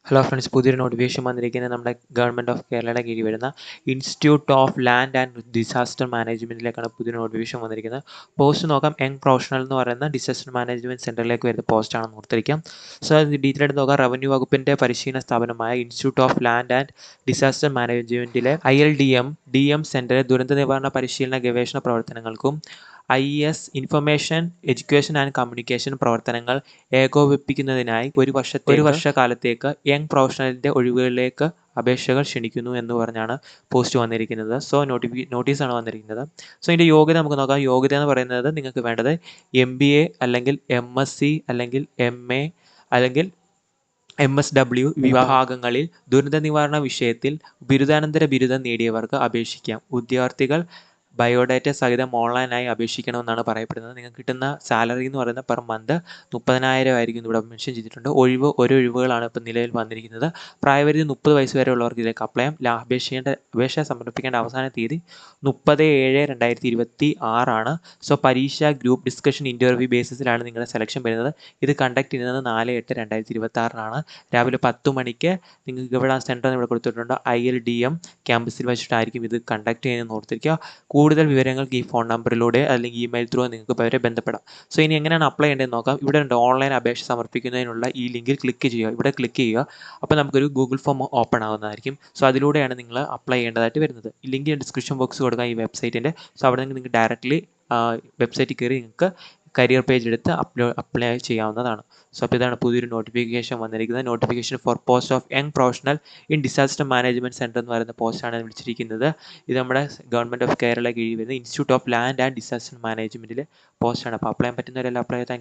Hello friends, പുതിയൊരു notification വന്നിരിക്കുന്നത് നമ്മുടെ ഗവൺമെൻറ് ഓഫ് കേരളയുടെ കീഴിൽ വരുന്ന institute of land and disaster മാനേജ്മെൻറ്റിലേക്കാണ് പുതിയൊരു നോട്ടിഫിക്കേഷൻ വന്നിരിക്കുന്നത്. പോസ്റ്റ് നോക്കാം, യങ് പ്രൊഫഷണൽ എന്ന് പറയുന്ന ഡിസാസ്റ്റർ മാനേജ്മെൻറ്റ് സെൻറ്ററിലേക്ക് വരുന്ന പോസ്റ്റാണെന്ന് ഓർത്തിരിക്കാം. സോ അത് ഡീറ്റെയിൽ ആയിട്ട് നോക്കാം. റവന്യൂ വകുപ്പിൻ്റെ പരിശീലന സ്ഥാപനമായ institute of land and disaster മാനേജ്മെൻറ്റിലെ ILDM സെൻറ്ററിൽ ദുരന്ത നിവാരണ പരിശീലന ഗവേഷണ പ്രവർത്തനങ്ങൾക്കും IS information education and communication പ്രവർത്തനങ്ങൾ ഏകോപിപ്പിക്കുന്നതിനായി ഒരു വർഷക്കാലത്തേക്ക് യങ് പ്രൊഫഷണലിൻ്റെ ഒഴിവുകളിലേക്ക് അപേക്ഷകൾ ക്ഷണിക്കുന്നു എന്ന് പറഞ്ഞാണ് പോസ്റ്റ് വന്നിരിക്കുന്നത്. സോ നോട്ടീസാണ് വന്നിരിക്കുന്നത്. സോ ഇതിൻ്റെ യോഗ്യത നമുക്ക് നോക്കാം. യോഗ്യത എന്ന് പറയുന്നത് നിങ്ങൾക്ക് വേണ്ടത് MBA അല്ലെങ്കിൽ MSc അല്ലെങ്കിൽ MA അല്ലെങ്കിൽ MSW വിഭാഗങ്ങളിൽ ദുരന്ത നിവാരണ വിഷയത്തിൽ ബിരുദാനന്തര ബിരുദം നേടിയവർക്ക് അപേക്ഷിക്കാം. ഉദ്യോഗാർത്ഥികൾ ബയോഡാറ്റ സഹിതം ഓൺലൈനായി അപേക്ഷിക്കണമെന്നാണ് പറയപ്പെടുന്നത്. നിങ്ങൾക്ക് കിട്ടുന്ന സാലറി എന്ന് പറയുന്നത് പെർ മന്ത് 30,000 ആയിരിക്കും ഇവിടെ മെൻഷൻ ചെയ്തിട്ടുണ്ട്. ഒഴിവുകളാണ് ഇപ്പോൾ നിലവിൽ വന്നിരിക്കുന്നത്. പ്രായപരിധി 30 വയസ്സ് വരെ ഉള്ളവർക്ക് ഇതിലേക്ക് അപ്ലൈ ചെയ്യാം. അപേക്ഷ സമർപ്പിക്കേണ്ട അവസാന തീയതി 30/7/2026 ആണ്. സോ പരീക്ഷ ഗ്രൂപ്പ് ഡിസ്കഷൻ ഇൻ്റർവ്യൂ ബേസിസിലാണ് നിങ്ങളുടെ സെലക്ഷൻ വരുന്നത്. ഇത് കണ്ടക്ട് ചെയ്യുന്നത് 4/8/2026 രാവിലെ 10 മണിക്ക്. നിങ്ങൾക്ക് ഇവിടെ സെൻറ്റർ ഇവിടെ കൊടുത്തിട്ടുണ്ട്. ILDM ക്യാമ്പസിൽ വെച്ചിട്ടായിരിക്കും ഇത് കണ്ടക്ട് ചെയ്യുന്നതെന്ന് ഓർത്തിരിക്കുക. കൂടുതൽ വിവരങ്ങൾക്ക് ഈ ഫോൺ നമ്പറിലൂടെ അല്ലെങ്കിൽ ഇമെയിൽ ത്രൂ നിങ്ങൾക്ക് അവരെ ബന്ധപ്പെടാം. സോ ഇനി എങ്ങനെയാണ് അപ്ലൈ ചെയ്യേണ്ടതെന്ന് നോക്കാം. ഇവിടെ ഉണ്ട് ഓൺലൈൻ അപേക്ഷ സമർപ്പിക്കുന്നതിനുള്ള ഈ ലിങ്കിൽ ക്ലിക്ക് ചെയ്യുക. ഇവിടെ ക്ലിക്ക് ചെയ്യുക. അപ്പോൾ നമുക്കൊരു ഗൂഗിൾ ഫോം ഓപ്പൺ ആകുന്നതായിരിക്കും. സോ അതിലൂടെയാണ് നിങ്ങൾ അപ്ലൈ ചെയ്യേണ്ടതായിട്ട് വരുന്നത്. ഈ ലിങ്ക് ഡിസ്ക്രിപ്ഷൻ ബോക്സ് കൊടുക്കാം ഈ വെബ്സൈറ്റിൻ്റെ. സോ അവിടെ നിന്ന് നിങ്ങൾക്ക് ഡയറക്റ്റ്ലി വെബ്സൈറ്റിൽ കയറി നിങ്ങൾക്ക് കരിയർ പേജ് എടുത്ത് അപ്ലൈ ചെയ്യാവുന്നതാണ്. സോ അപ്പോൾ ഇതാണ് പുതിയൊരു നോട്ടിഫിക്കേഷൻ വന്നിരിക്കുന്നത്. Notification four post of young professional in disaster management centre എന്ന് പറയുന്ന പോസ്റ്റാണ് വിളിച്ചിരിക്കുന്നത്. ഇത് നമ്മുടെ ഗവൺമെൻറ് ഓഫ് കേരള കീഴിൽ വരുന്ന institute of land and disaster മാനേജ്മെൻറ്റിലെ പോസ്റ്റാണ്. അപ്പോൾ അപ്ലൈ ചെയ്യാൻ പറ്റുന്നവരെല്ലാം അപ്ലൈ ചെയ്താൽ